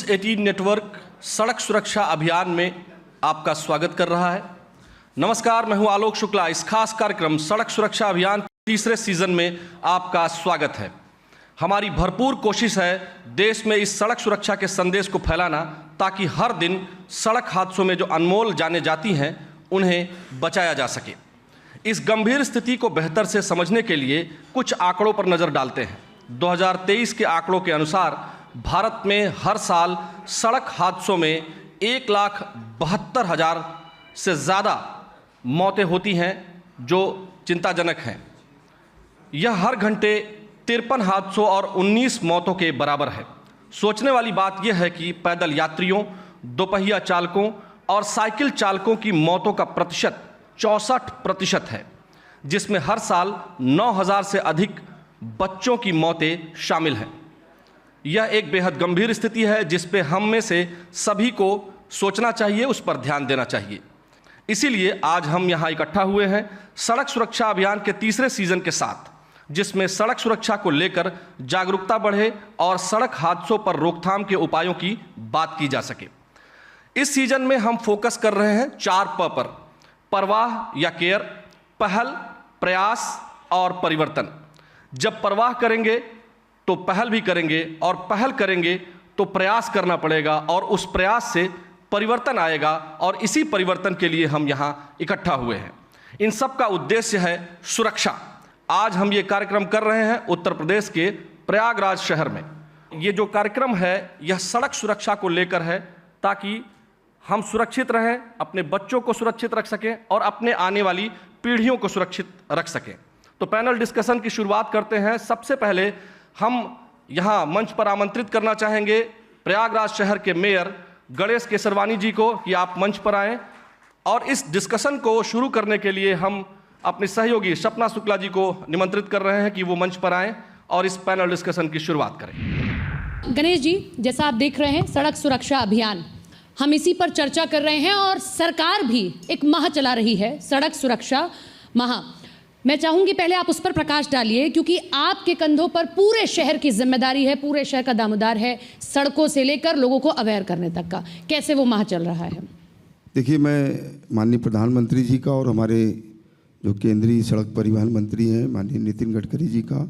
News 18 network सड़क सुरक्षा अभियान में आपका स्वागत कर रहा है। नमस्कार, मैं हूं आलोक शुक्ला। इस खास कार्यक्रम सड़क सुरक्षा अभियान तीसरे सीजन में आपका स्वागत है। हमारी भरपूर कोशिश है देश में इस सड़क सुरक्षा के संदेश को फैलाना, ताकि हर दिन सड़क हादसों में जो अनमोल जानें जाती हैं उन्हें बचाया जा सके। इस गंभीर स्थिति को बेहतर से समझने के लिए कुछ आंकड़ों पर नज़र डालते हैं। 2023 के आंकड़ों के अनुसार भारत में हर साल सड़क हादसों में 1,72,000 से ज़्यादा मौतें होती हैं, जो चिंताजनक हैं। यह हर घंटे 53 हादसों और 19 मौतों के बराबर है। सोचने वाली बात यह है कि पैदल यात्रियों, दोपहिया चालकों और साइकिल चालकों की मौतों का प्रतिशत 64% है, जिसमें हर साल 9,000 से अधिक बच्चों की मौतें शामिल हैं। यह एक बेहद गंभीर स्थिति है, जिस पे हम में से सभी को सोचना चाहिए, उस पर ध्यान देना चाहिए। इसीलिए आज हम यहाँ इकट्ठा हुए हैं सड़क सुरक्षा अभियान के तीसरे सीजन के साथ, जिसमें सड़क सुरक्षा को लेकर जागरूकता बढ़े और सड़क हादसों पर रोकथाम के उपायों की बात की जा सके। इस सीजन में हम फोकस कर रहे हैं 4 प पर: परवाह या केयर, पहल, प्रयास और परिवर्तन। जब परवाह करेंगे तो पहल भी करेंगे, और पहल करेंगे तो प्रयास करना पड़ेगा, और उस प्रयास से परिवर्तन आएगा। और इसी परिवर्तन के लिए हम यहाँ इकट्ठा हुए हैं। इन सब का उद्देश्य है सुरक्षा। आज हम ये कार्यक्रम कर रहे हैं उत्तर प्रदेश के प्रयागराज शहर में। ये जो कार्यक्रम है यह सड़क सुरक्षा को लेकर है, ताकि हम सुरक्षित रहें, अपने बच्चों को सुरक्षित रख सकें और अपने आने वाली पीढ़ियों को सुरक्षित रख सकें। तो पैनल डिस्कशन की शुरुआत करते हैं। सबसे पहले हम यहाँ मंच पर आमंत्रित करना चाहेंगे प्रयागराज शहर के मेयर गणेश केसरवानी जी को कि आप मंच पर आएँ, और इस डिस्कशन को शुरू करने के लिए हम अपने सहयोगी सपना शुक्ला जी को निमंत्रित कर रहे हैं कि वो मंच पर आएँ और इस पैनल डिस्कशन की शुरुआत करें। गणेश जी, जैसा आप देख रहे हैं सड़क सुरक्षा अभियान, हम इसी पर चर्चा कर रहे हैं और सरकार भी एक माह चला रही है, सड़क सुरक्षा माह। मैं चाहूंगी पहले आप उस पर प्रकाश डालिए, क्योंकि आपके कंधों पर पूरे शहर की जिम्मेदारी है, पूरे शहर का दामोदार है, सड़कों से लेकर लोगों को अवेयर करने तक का। कैसे वो माह चल रहा है? देखिए, मैं माननीय प्रधानमंत्री जी का और हमारे जो केंद्रीय सड़क परिवहन मंत्री हैं माननीय नितिन गडकरी जी का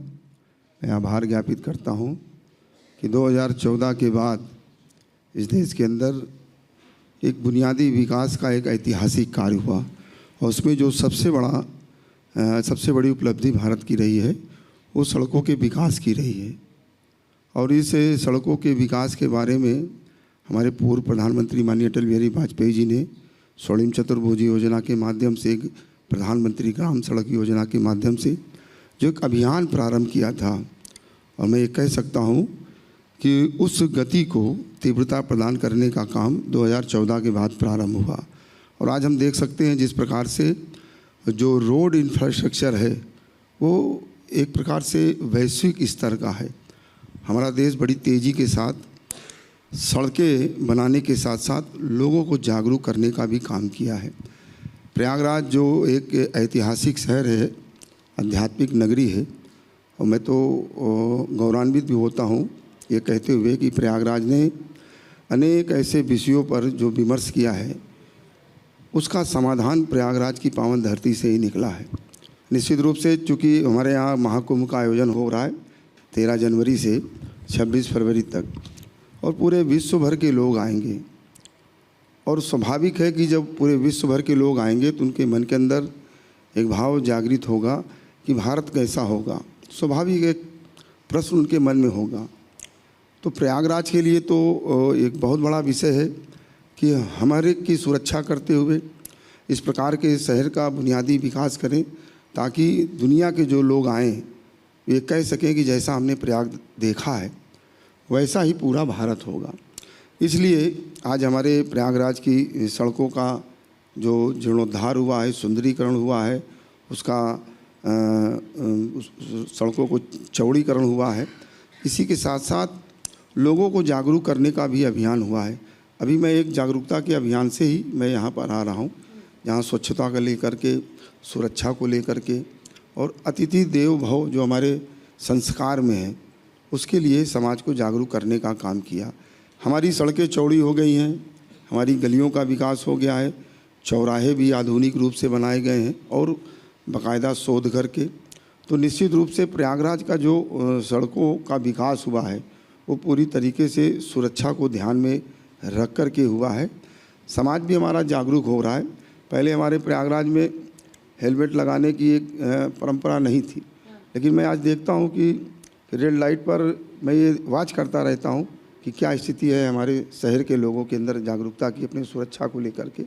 मैं आभार ज्ञापित करता हूं कि 2014 के बाद इस देश के अंदर एक बुनियादी विकास का एक ऐतिहासिक कार्य हुआ, और उसमें जो सबसे बड़ी उपलब्धि भारत की रही है वो सड़कों के विकास की रही है। और इस सड़कों के विकास के बारे में हमारे पूर्व प्रधानमंत्री माननीय अटल बिहारी वाजपेयी जी ने स्वर्णिम चतुर्भुज योजना के माध्यम से, एक प्रधानमंत्री ग्राम सड़क योजना के माध्यम से जो एक अभियान प्रारंभ किया था, और मैं ये कह सकता हूँ कि उस गति को तीव्रता प्रदान करने का काम 2014 के बाद प्रारंभ हुआ। और आज हम देख सकते हैं जिस प्रकार से जो रोड इंफ्रास्ट्रक्चर है वो एक प्रकार से वैश्विक स्तर का है। हमारा देश बड़ी तेज़ी के साथ सड़कें बनाने के साथ साथ लोगों को जागरूक करने का भी काम किया है। प्रयागराज जो एक ऐतिहासिक शहर है, आध्यात्मिक नगरी है, और मैं तो गौरवान्वित भी होता हूँ ये कहते हुए कि प्रयागराज ने अनेक ऐसे विषयों पर जो विमर्श किया है उसका समाधान प्रयागराज की पावन धरती से ही निकला है। निश्चित रूप से चूँकि हमारे यहाँ महाकुंभ का आयोजन हो रहा है 13 जनवरी से 26 फरवरी तक, और पूरे विश्व भर के लोग आएंगे, और स्वाभाविक है कि जब पूरे विश्व भर के लोग आएंगे तो उनके मन के अंदर एक भाव जागृत होगा कि भारत कैसा होगा। स्वाभाविक एक प्रश्न उनके मन में होगा। तो प्रयागराज के लिए तो एक बहुत बड़ा विषय है कि हमारे की सुरक्षा करते हुए इस प्रकार के शहर का बुनियादी विकास करें, ताकि दुनिया के जो लोग आएँ ये कह सकें कि जैसा हमने प्रयाग देखा है वैसा ही पूरा भारत होगा। इसलिए आज हमारे प्रयागराज की सड़कों का जो जीर्णोद्धार हुआ है, सुंदरीकरण हुआ है, उसका सड़कों को चौड़ीकरण हुआ है। इसी के साथ साथ लोगों को जागरूक करने का भी अभियान हुआ है। अभी मैं एक जागरूकता के अभियान से ही मैं यहाँ पर आ रहा हूँ, जहाँ स्वच्छता को लेकर के, सुरक्षा को लेकर के, और अतिथि देवो भव जो हमारे संस्कार में है उसके लिए समाज को जागरूक करने का काम किया। हमारी सड़कें चौड़ी हो गई हैं, हमारी गलियों का विकास हो गया है, चौराहे भी आधुनिक रूप से बनाए गए हैं और बाकायदा शोध करके। तो निश्चित रूप से प्रयागराज का जो सड़कों का विकास हुआ है वो पूरी तरीके से सुरक्षा को ध्यान में रख कर के हुआ है। समाज भी हमारा जागरूक हो रहा है। पहले हमारे प्रयागराज में हेलमेट लगाने की एक परंपरा नहीं थी, लेकिन मैं आज देखता हूँ कि रेड लाइट पर मैं ये वॉच करता रहता हूँ कि क्या स्थिति है हमारे शहर के लोगों के अंदर जागरूकता की अपनी सुरक्षा को लेकर के।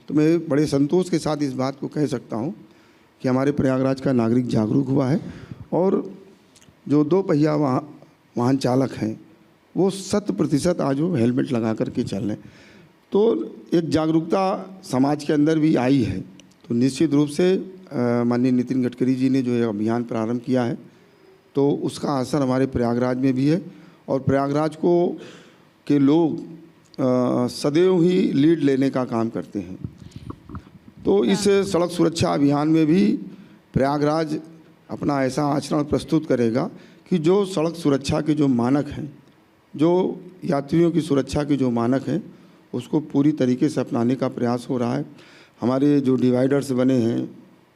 तो मैं बड़े संतोष के साथ इस बात को कह सकता हूँ कि हमारे प्रयागराज का नागरिक जागरूक हुआ है और जो 2 पहिया वाहन चालक हैं वो 100% आज वो हेलमेट लगा करके चल रहे हैं। तो एक जागरूकता समाज के अंदर भी आई है। तो निश्चित रूप से माननीय नितिन गडकरी जी ने जो ये अभियान प्रारंभ किया है तो उसका असर हमारे प्रयागराज में भी है और प्रयागराज को के लोग सदैव ही लीड लेने का काम करते हैं। तो इस सड़क सुरक्षा अभियान में भी प्रयागराज अपना ऐसा आचरण प्रस्तुत करेगा कि जो सड़क सुरक्षा के जो मानक हैं, जो यात्रियों की सुरक्षा के जो मानक हैं, उसको पूरी तरीके से अपनाने का प्रयास हो रहा है। हमारे जो डिवाइडर्स बने हैं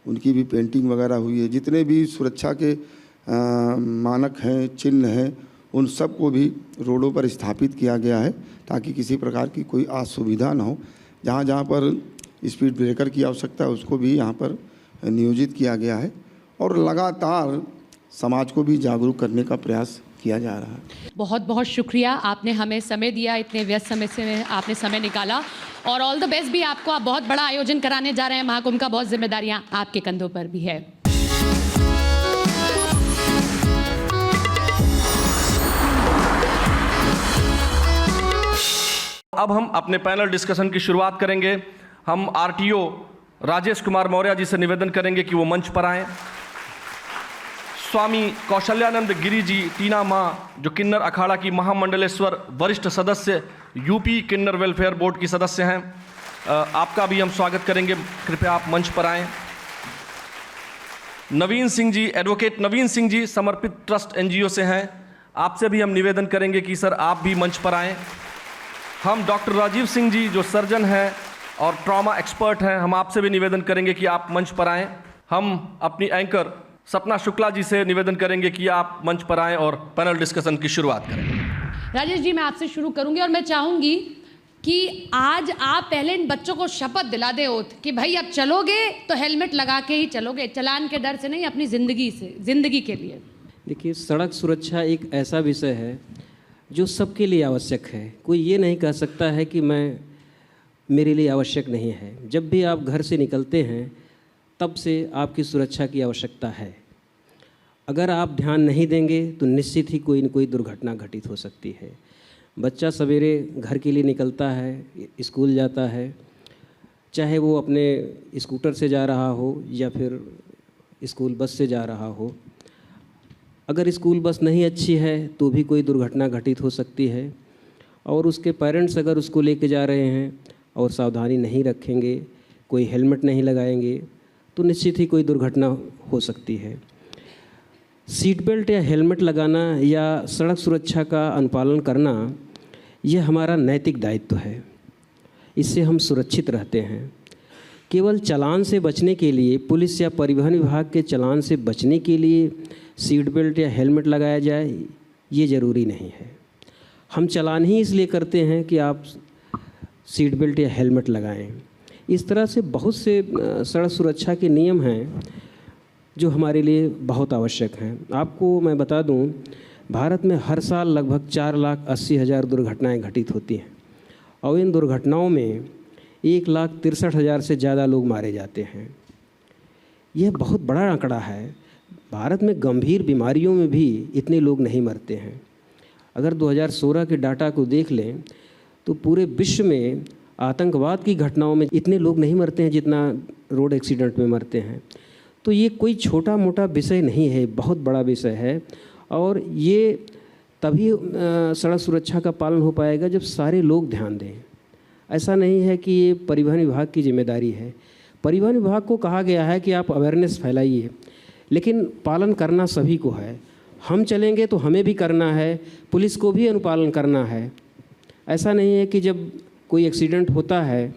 उनकी भी पेंटिंग वगैरह हुई है। जितने भी सुरक्षा के मानक हैं, चिन्ह हैं, उन सब को भी रोडों पर स्थापित किया गया है ताकि किसी प्रकार की कोई असुविधा ना हो। जहाँ जहाँ पर स्पीड ब्रेकर की आवश्यकता है उसको भी यहाँ पर नियोजित किया गया है और लगातार समाज को भी जागरूक करने का प्रयास किया जा रहा है। बहुत बहुत शुक्रिया, आपने हमें समय दिया, इतने व्यस्त समय से आपने समय निकाला और ऑल द बेस्ट भी आपको। आप बहुत बड़ा आयोजन कराने जा रहे हैं महाकुंभ का, बहुत जिम्मेदारियां आपके कंधों पर भी है। अब हम अपने पैनल डिस्कशन की शुरुआत करेंगे। हम आरटीओ राजेश कुमार मौर्य जी से निवेदन करेंगे कि वो मंच पर आएं। स्वामी कौशल्यानंद गिरी जी टीना माँ, जो किन्नर अखाड़ा की महामंडलेश्वर वरिष्ठ सदस्य, यूपी किन्नर वेलफेयर बोर्ड की सदस्य हैं, आपका भी हम स्वागत करेंगे। कृपया आप मंच पर आएं। नवीन सिंह जी, एडवोकेट नवीन सिंह जी समर्पित ट्रस्ट एनजीओ से हैं, आपसे भी हम निवेदन करेंगे कि सर आप भी मंच पर आएं। हम डॉक्टर राजीव सिंह जी जो सर्जन हैं और ट्रॉमा एक्सपर्ट हैं, हम आपसे भी निवेदन करेंगे कि आप मंच पर आएं। हम अपनी एंकर सपना शुक्ला जी से निवेदन करेंगे कि आप मंच पर आएं और पैनल डिस्कशन की शुरुआत करें। राजेश जी, मैं आपसे शुरू करूंगी और मैं चाहूंगी कि आज आप पहले इन बच्चों को शपथ दिला दे ओथ कि भाई अब चलोगे तो हेलमेट लगा के ही चलोगे, चलान के डर से नहीं, अपनी ज़िंदगी से, ज़िंदगी के लिए। देखिए, सड़क सुरक्षा एक ऐसा विषय है जो सबके लिए आवश्यक है। कोई ये नहीं कह सकता है कि मेरे लिए आवश्यक नहीं है। जब भी आप घर से निकलते हैं तब से आपकी सुरक्षा की आवश्यकता है। अगर आप ध्यान नहीं देंगे तो निश्चित ही कोई न कोई दुर्घटना घटित हो सकती है। बच्चा सवेरे घर के लिए निकलता है, स्कूल जाता है, चाहे वो अपने स्कूटर से जा रहा हो या फिर स्कूल बस से जा रहा हो। अगर स्कूल बस नहीं अच्छी है तो भी कोई दुर्घटना घटित हो सकती है और उसके पेरेंट्स अगर उसको लेके जा रहे हैं और सावधानी नहीं रखेंगे, कोई हेलमेट नहीं लगाएंगे तो निश्चित ही कोई दुर्घटना हो सकती है। सीट बेल्ट या हेलमेट लगाना या सड़क सुरक्षा का अनुपालन करना यह हमारा नैतिक दायित्व है। इससे हम सुरक्षित रहते हैं। केवल चालान से बचने के लिए, पुलिस या परिवहन विभाग के चालान से बचने के लिए सीट बेल्ट या हेलमेट लगाया जाए, ये ज़रूरी नहीं है। हम चालान ही इसलिए करते हैं कि आप सीट बेल्ट या हेलमेट लगाएं। इस तरह से बहुत से सड़क सुरक्षा के नियम हैं जो हमारे लिए बहुत आवश्यक हैं। आपको मैं बता दूं, भारत में हर साल लगभग 4,80,000 दुर्घटनाएं घटित होती हैं और इन दुर्घटनाओं में 1,63,000 से ज़्यादा लोग मारे जाते हैं। यह बहुत बड़ा आंकड़ा है। भारत में गंभीर बीमारियों में भी इतने लोग नहीं मरते हैं। अगर 2016 के डाटा को देख लें तो पूरे विश्व में आतंकवाद की घटनाओं में इतने लोग नहीं मरते हैं जितना रोड एक्सीडेंट में मरते हैं। तो ये कोई छोटा मोटा विषय नहीं है, बहुत बड़ा विषय है और ये तभी सड़क सुरक्षा का पालन हो पाएगा जब सारे लोग ध्यान दें। ऐसा नहीं है कि ये परिवहन विभाग की जिम्मेदारी है। परिवहन विभाग को कहा गया है कि आप अवेयरनेस फैलाइए, लेकिन पालन करना सभी को है। हम चलेंगे तो हमें भी करना है, पुलिस को भी अनुपालन करना है। ऐसा नहीं है कि जब कोई एक्सीडेंट होता है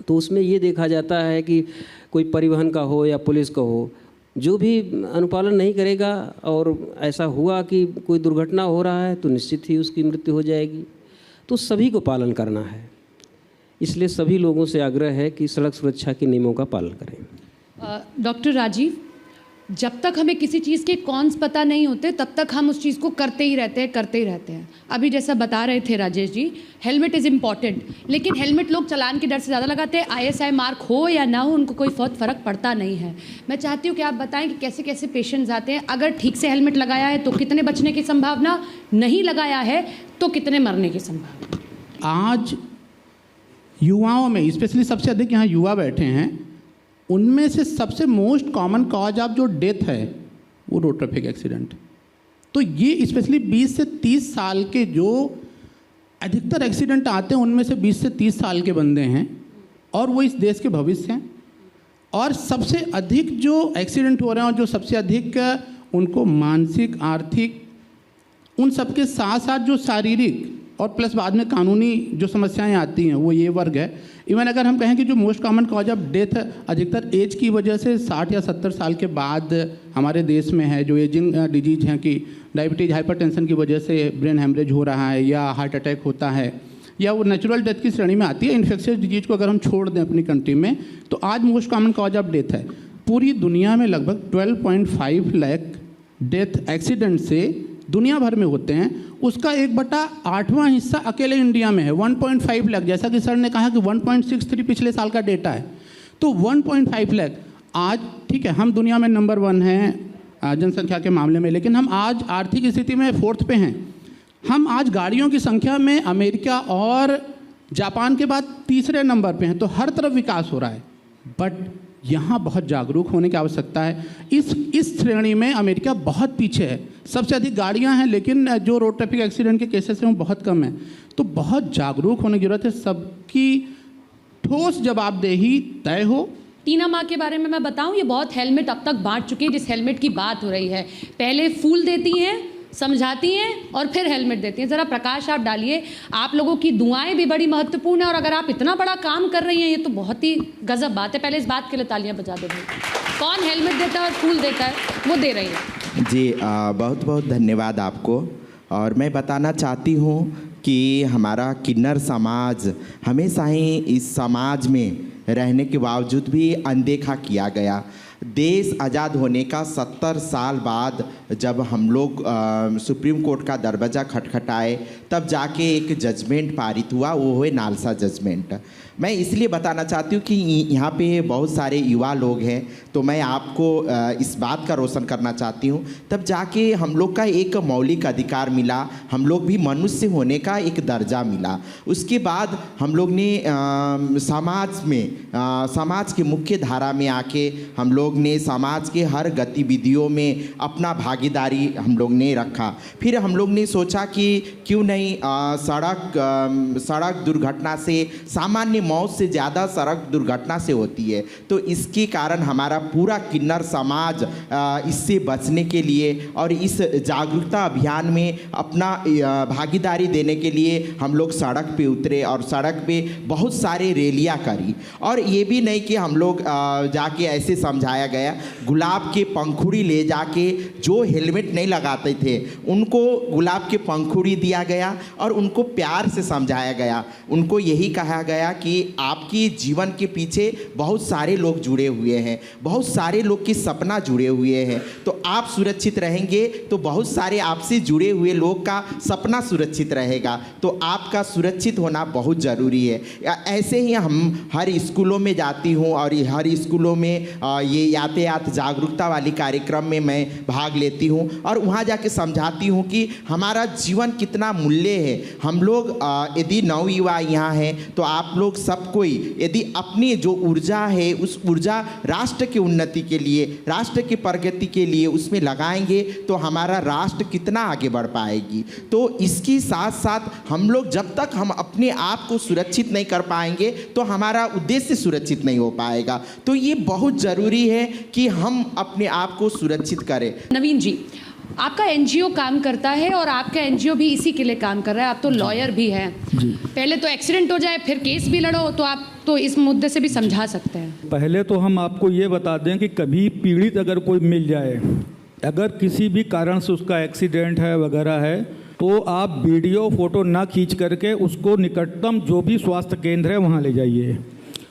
तो उसमें ये देखा जाता है कि कोई परिवहन का हो या पुलिस का हो, जो भी अनुपालन नहीं करेगा और ऐसा हुआ कि कोई दुर्घटना हो रहा है तो निश्चित ही उसकी मृत्यु हो जाएगी। तो सभी को पालन करना है, इसलिए सभी लोगों से आग्रह है कि सड़क सुरक्षा के नियमों का पालन करें। डॉक्टर राजीव, जब तक हमें किसी चीज़ के कॉन्स पता नहीं होते तब तक हम उस चीज़ को करते ही रहते हैं। अभी जैसा बता रहे थे Rajesh ji, helmet is important, लेकिन हेलमेट लोग चलान के डर से ज़्यादा लगाते हैं। ISI मार्क हो या ना हो, उनको कोई बहुत फ़र्क पड़ता नहीं है। मैं चाहती हूँ कि आप बताएं कि कैसे कैसे पेशेंट्स आते हैं, अगर ठीक से हेलमेट लगाया है तो कितने बचने की संभावना, नहीं लगाया है तो कितने मरने की संभावना। आज युवाओं में, स्पेशली सबसे अधिक यहाँ युवा बैठे हैं, उनमें से सबसे मोस्ट कॉमन कॉज ऑफ जो डेथ है वो रोड ट्रैफिक एक्सीडेंट। तो ये स्पेशली 20 से 30 साल के जो अधिकतर एक्सीडेंट आते हैं उनमें से 20 से 30 साल के बंदे हैं और वो इस देश के भविष्य हैं। और सबसे अधिक जो एक्सीडेंट हो रहे हैं और जो सबसे अधिक उनको मानसिक, आर्थिक, उन सबके साथ साथ जो शारीरिक और प्लस बाद में कानूनी जो समस्याएं आती हैं वो ये वर्ग है। इवन अगर हम कहें कि जो most common cause of death अधिकतर एज की वजह से 60 या 70 साल के बाद हमारे देश में है, जो एजिंग डिजीज हैं कि डायबिटीज़, हाइपरटेंशन की वजह से ब्रेन हेमरेज हो रहा है या हार्ट अटैक होता है, या वो नेचुरल डेथ की श्रेणी में आती है। इन्फेक्शियस डिजीज को अगर हम छोड़ दें अपनी कंट्री में, तो आज most common cause of death है। पूरी दुनिया में लगभग 12.5 लाख डेथ एक्सीडेंट से दुनिया भर में होते हैं, उसका 1/8वां हिस्सा अकेले इंडिया में है, 1.5 लाख। जैसा कि सर ने कहा कि 1.63 पिछले साल का डेटा है, तो 1.5 लाख आज, ठीक है, हम दुनिया में नंबर 1 हैं जनसंख्या के मामले में, लेकिन हम आज आर्थिक स्थिति में 4th पे हैं। हम आज गाड़ियों की संख्या में अमेरिका और जापान के बाद 3रे नंबर पे हैं। तो हर तरफ विकास हो रहा है, बट यहाँ बहुत जागरूक होने की आवश्यकता है। इस श्रेणी में अमेरिका बहुत पीछे है, सबसे अधिक गाड़ियाँ हैं लेकिन जो रोड ट्रैफिक एक्सीडेंट के केसेस हैं वो बहुत कम है। तो बहुत जागरूक होने की जरूरत है, सबकी ठोस जवाबदेही तय हो। टीना माँ के बारे में मैं बताऊं, ये बहुत हेलमेट अब तक बांट चुकी है। जिस हेलमेट की बात हो रही है, पहले फूल देती हैं, समझाती हैं और फिर हेलमेट देती हैं। ज़रा प्रकाश आप डालिए, आप लोगों की दुआएं भी बड़ी महत्वपूर्ण है और अगर आप इतना बड़ा काम कर रही हैं ये तो बहुत ही गजब बात है। पहले इस बात के लिए तालियां बजा दो भाई। कौन हेलमेट देता है और फूल देता है, वो दे रही है जी। बहुत बहुत धन्यवाद आपको। और मैं बताना चाहती हूँ कि हमारा किन्नर समाज हमेशा ही इस समाज में रहने के बावजूद भी अनदेखा किया गया। देश आज़ाद होने का 70 साल बाद जब हम लोग सुप्रीम कोर्ट का दरवाज़ा खटखटाए, तब जाके एक जजमेंट पारित हुआ, वो है नालसा जजमेंट। मैं इसलिए बताना चाहती हूँ कि यहाँ पे बहुत सारे युवा लोग हैं, तो मैं आपको इस बात का रोशन करना चाहती हूँ। तब जाके हम लोग का एक मौलिक अधिकार मिला, हम लोग भी मनुष्य होने का एक दर्जा मिला। उसके बाद हम लोग ने समाज के मुख्य धारा में आके हम लोग ने समाज के हर गतिविधियों में अपना भागीदारी हम लोग ने रखा। फिर हम लोग ने सोचा कि क्यों नहीं सड़क दुर्घटना से, सामान्य मौत से ज़्यादा सड़क दुर्घटना से होती है, तो इसके कारण हमारा पूरा किन्नर समाज इससे बचने के लिए और इस जागरूकता अभियान में अपना भागीदारी देने के लिए हम लोग सड़क पे उतरे और सड़क पे बहुत सारे रैलियाँ करी। और ये भी नहीं कि हम लोग जाके ऐसे समझाया गया, गुलाब के पंखुड़ी ले जाके जो हेलमेट नहीं लगाते थे उनको गुलाब के पंखुड़ी दिया गया और उनको प्यार से समझाया गया। उनको यही कहा गया कि आपकी जीवन के पीछे बहुत सारे लोग जुड़े हुए हैं, बहुत सारे लोग की सपना जुड़े हुए हैं, तो आप सुरक्षित रहेंगे तो बहुत सारे आपसे जुड़े हुए लोग का सपना सुरक्षित रहेगा। तो आपका सुरक्षित होना बहुत ज़रूरी है। ऐसे ही हम हर स्कूलों में जाती हूँ और हर स्कूलों में ये यातायात जागरूकता वाली कार्यक्रम में मैं भाग लेती हूँ और वहाँ जाके समझाती हूँ कि हमारा जीवन कितना मूल्य है। हम लोग यदि नवयुवा यहाँ हैं तो आप लोग सब कोई यदि अपनी जो ऊर्जा है उस ऊर्जा राष्ट्र की उन्नति के लिए, राष्ट्र की प्रगति के लिए उसमें लगाएंगे तो हमारा राष्ट्र कितना आगे बढ़ पाएगी। तो इसके साथ साथ हम लोग जब तक हम अपने आप को सुरक्षित नहीं कर पाएंगे तो हमारा उद्देश्य सुरक्षित नहीं हो पाएगा। तो ये बहुत ज़रूरी है कि हम अपने आप को सुरक्षित करें। नवीन जी, आपका एनजीओ काम करता है और आपका एनजीओ भी इसी के लिए काम कर रहा है, आप तो लॉयर भी हैं। पहले तो एक्सीडेंट हो जाए फिर केस भी लड़ो, तो आप तो इस मुद्दे से भी समझा सकते हैं। पहले तो हम आपको ये बता दें कि कभी पीड़ित अगर कोई मिल जाए, अगर किसी भी कारण से उसका एक्सीडेंट है वगैरह है, तो आप वीडियो फोटो ना खींच करके उसको निकटतम जो भी स्वास्थ्य केंद्र है वहाँ ले जाइए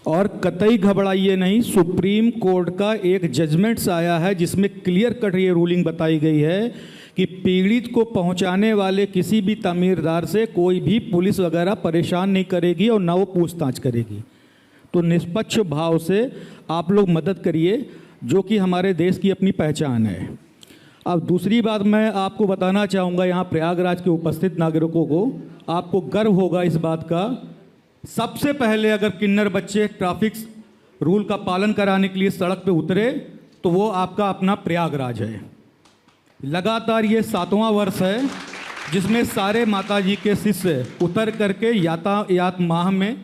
और कतई घबराइए नहीं। सुप्रीम कोर्ट का एक जजमेंट्स आया है जिसमें क्लियर कट ये रूलिंग बताई गई है कि पीड़ित को पहुंचाने वाले किसी भी तमीरदार से कोई भी पुलिस वगैरह परेशान नहीं करेगी और ना वो पूछताछ करेगी। तो निष्पक्ष भाव से आप लोग मदद करिए, जो कि हमारे देश की अपनी पहचान है। अब दूसरी बात मैं आपको बताना चाहूँगा, यहाँ प्रयागराज के उपस्थित नागरिकों को आपको गर्व होगा इस बात का, सबसे पहले अगर किन्नर बच्चे ट्रैफिक रूल का पालन कराने के लिए सड़क पे उतरे तो वो आपका अपना प्रयागराज है। लगातार ये 7वां वर्ष है जिसमें सारे माताजी के शिष्य उतर करके यातायात माह में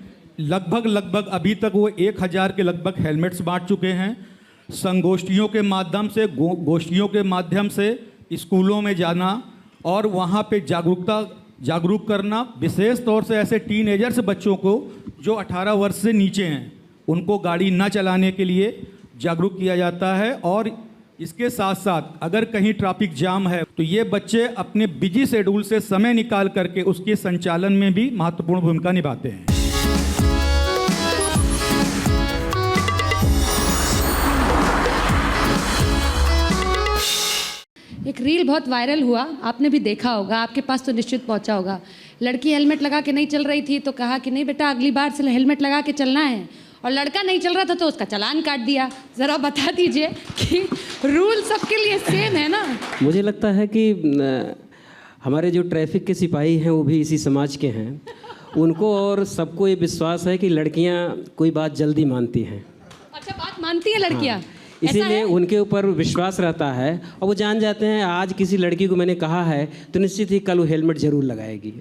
लगभग अभी तक वो 1000 के लगभग हेलमेट्स बांट चुके हैं। संगोष्ठियों के माध्यम से, गोष्ठियों के माध्यम से स्कूलों में जाना और वहाँ पे जागरूक करना, विशेष तौर से ऐसे टीनेजर्स बच्चों को जो 18 वर्ष से नीचे हैं उनको गाड़ी न चलाने के लिए जागरूक किया जाता है। और इसके साथ साथ अगर कहीं ट्रैफिक जाम है तो ये बच्चे अपने बिजी शेड्यूल से समय निकाल करके उसके संचालन में भी महत्वपूर्ण भूमिका निभाते हैं। एक रील बहुत वायरल हुआ, आपने भी देखा होगा, आपके पास तो निश्चित पहुंचा होगा। लड़की हेलमेट लगा के नहीं चल रही थी तो कहा कि नहीं बेटा अगली बार से हेलमेट लगा के चलना है, और लड़का नहीं चल रहा था तो उसका चालान काट दिया। ज़रा बता दीजिए कि रूल सबके लिए सेम है ना? मुझे लगता है कि हमारे जो ट्रैफिक के सिपाही हैं वो भी इसी समाज के हैं। उनको और सबको ये विश्वास है कि लड़कियां कोई बात जल्दी मानती हैं। अच्छा, बात मानती है लड़कियां? इसीलिए उनके ऊपर विश्वास रहता है और वो जान जाते हैं आज किसी लड़की को मैंने कहा है तो निश्चित ही कल वो हेलमेट ज़रूर लगाएगी।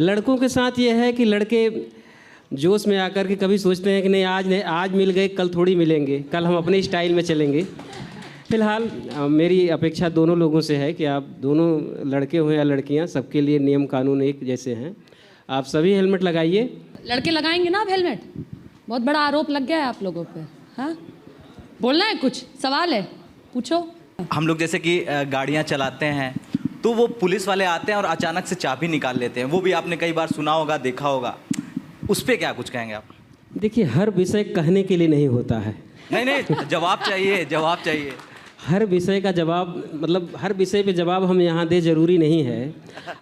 लड़कों के साथ ये है कि लड़के जोश में आकर के कभी सोचते हैं कि नहीं आज मिल गए, कल थोड़ी मिलेंगे, कल हम अपने स्टाइल में चलेंगे। फिलहाल मेरी अपेक्षा दोनों लोगों से है कि आप दोनों, लड़के हो या लड़कियां, सबके लिए नियम कानून एक जैसे हैं। आप सभी हेलमेट लगाइए। लड़के लगाएंगे ना अब हेलमेट? बहुत बड़ा आरोप लग गया है आप लोगों पे। हाँ, बोलना है, कुछ सवाल है, पूछो। हम लोग जैसे कि गाड़ियाँ चलाते हैं तो वो पुलिस वाले आते हैं और अचानक से चाबी निकाल लेते हैं, वो भी आपने कई बार सुना होगा, देखा होगा, उस पर क्या कुछ कहेंगे आप? देखिए, हर विषय कहने के लिए नहीं होता है। नहीं, जवाब चाहिए। हर विषय का जवाब, मतलब हर विषय पे जवाब हम यहाँ दे जरूरी नहीं है।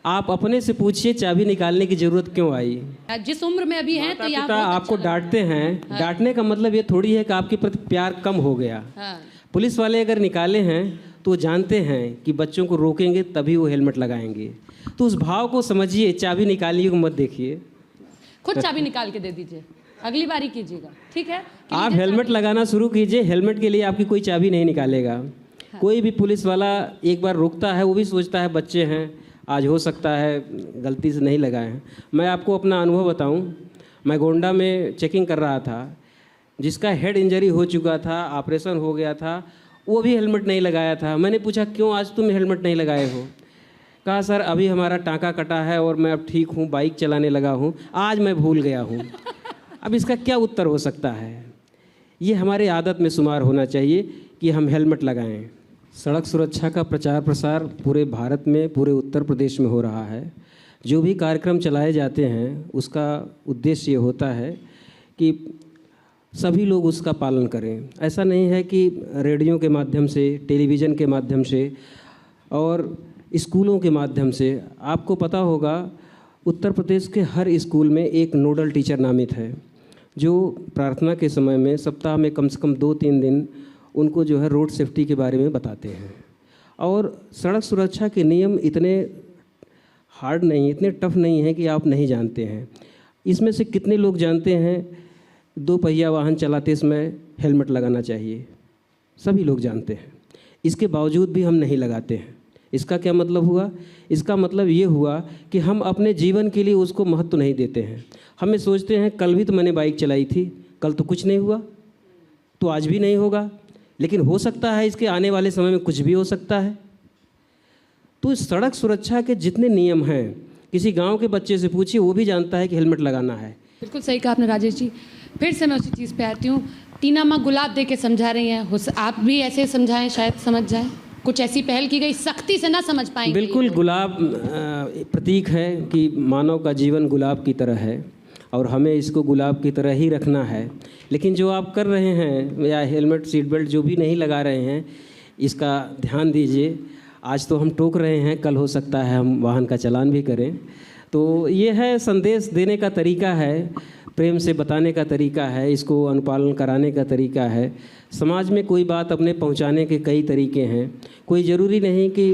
आप अपने से पूछिए चाबी निकालने की ज़रूरत क्यों आई? जिस उम्र में अभी हैं तो यहाँ आपको डांटते हैं, डांटने का मतलब ये थोड़ी है कि आपके प्रति प्यार कम हो गया। पुलिस वाले अगर निकाले हैं तो जानते हैं कि बच्चों को रोकेंगे तभी वो हेलमेट लगाएंगे, तो उस भाव को समझिए। चाबी निकालिए को मत देखिए, खुद चाबी निकाल के दे दीजिए, अगली बारी कीजिएगा, ठीक है? आप हेलमेट लगाना शुरू कीजिए। हेलमेट के लिए आपकी कोई चाबी नहीं निकालेगा। कोई भी पुलिस वाला एक बार रोकता है, वो भी सोचता है बच्चे हैं, आज हो सकता है गलती से नहीं लगाए हैं। मैं आपको अपना अनुभव बताऊं, मैं गोंडा में चेकिंग कर रहा था, जिसका हेड इंजरी हो चुका था, ऑपरेशन हो गया था, वो भी हेलमेट नहीं लगाया था। मैंने पूछा क्यों आज तुम हेलमेट नहीं लगाए हो? कहा सर अभी हमारा टाँका कटा है और मैं अब ठीक हूँ, बाइक चलाने लगा हूँ, आज मैं भूल गया हूँ। अब इसका क्या उत्तर हो सकता है? ये हमारे आदत में शुमार होना चाहिए कि हम हेलमेट लगाएं। सड़क सुरक्षा का प्रचार प्रसार पूरे भारत में, पूरे उत्तर प्रदेश में हो रहा है। जो भी कार्यक्रम चलाए जाते हैं उसका उद्देश्य ये होता है कि सभी लोग उसका पालन करें। ऐसा नहीं है कि रेडियो के माध्यम से, टेलीविज़न के माध्यम से और स्कूलों के माध्यम से। आपको पता होगा उत्तर प्रदेश के हर स्कूल में एक नोडल टीचर नामित है, जो प्रार्थना के समय में सप्ताह में कम से कम 2-3 दिन उनको जो है रोड सेफ्टी के बारे में बताते हैं। और सड़क सुरक्षा के नियम इतने हार्ड नहीं, इतने टफ नहीं हैं कि आप नहीं जानते हैं। इसमें से कितने लोग जानते हैं 2 पहिया वाहन चलाते समय हेलमेट लगाना चाहिए? सभी लोग जानते हैं, इसके बावजूद भी हम नहीं लगाते हैं। इसका क्या मतलब हुआ? इसका मतलब ये हुआ कि हम अपने जीवन के लिए उसको महत्व नहीं देते हैं। हमें सोचते हैं कल भी तो मैंने बाइक चलाई थी, कल तो कुछ नहीं हुआ, तो आज भी नहीं होगा, लेकिन हो सकता है इसके आने वाले समय में कुछ भी हो सकता है। तो सड़क सुरक्षा के जितने नियम हैं, किसी गांव के बच्चे से पूछिए, वो भी जानता है कि हेलमेट लगाना है। बिल्कुल सही कहा आपने राजेश जी। फिर से मैं उसी चीज़ पे आती हूँ, टीना माँ गुलाब दे के समझा रही हैं, आप भी ऐसे समझाएं, शायद समझ जाएं। कुछ ऐसी पहल की गई, सख्ती से ना समझ पाएंगे। बिल्कुल, गुलाब प्रतीक है कि मानव का जीवन गुलाब की तरह है और हमें इसको गुलाब की तरह ही रखना है। लेकिन जो आप कर रहे हैं, या हेलमेट सीट बेल्ट जो भी नहीं लगा रहे हैं, इसका ध्यान दीजिए। आज तो हम टोक रहे हैं, कल हो सकता है हम वाहन का चालान भी करें। तो ये है, संदेश देने का तरीका है, प्रेम से बताने का तरीका है, इसको अनुपालन कराने का तरीका है। समाज में कोई बात अपने पहुंचाने के कई तरीके हैं। कोई ज़रूरी नहीं कि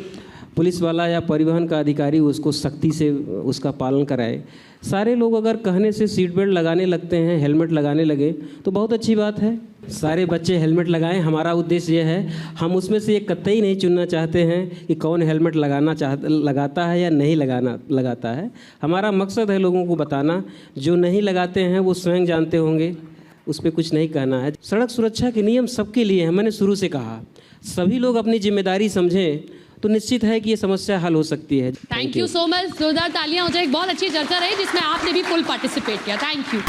पुलिस वाला या परिवहन का अधिकारी उसको सख्ती से उसका पालन कराए। सारे लोग अगर कहने से सीट बेल्ट लगाने लगते हैं, हेलमेट लगाने लगे, तो बहुत अच्छी बात है। सारे बच्चे हेलमेट लगाएं, हमारा उद्देश्य ये है। हम उसमें से एक कतई नहीं चुनना चाहते हैं कि कौन हेलमेट लगाता है या नहीं लगाता है। हमारा मकसद है लोगों को बताना। जो नहीं लगाते हैं वो स्वयं जानते होंगे, उस पर कुछ नहीं कहना है। सड़क सुरक्षा के नियम सबके लिए हैं। मैंने शुरू से कहा, सभी लोग अपनी जिम्मेदारी समझें तो निश्चित है कि ये समस्या हल हो सकती है। Thank you so much. जोरदार तालियां हो जाए। एक बहुत अच्छी चर्चा रही जिसमें आपने भी फुल पार्टिसिपेट किया। Thank you.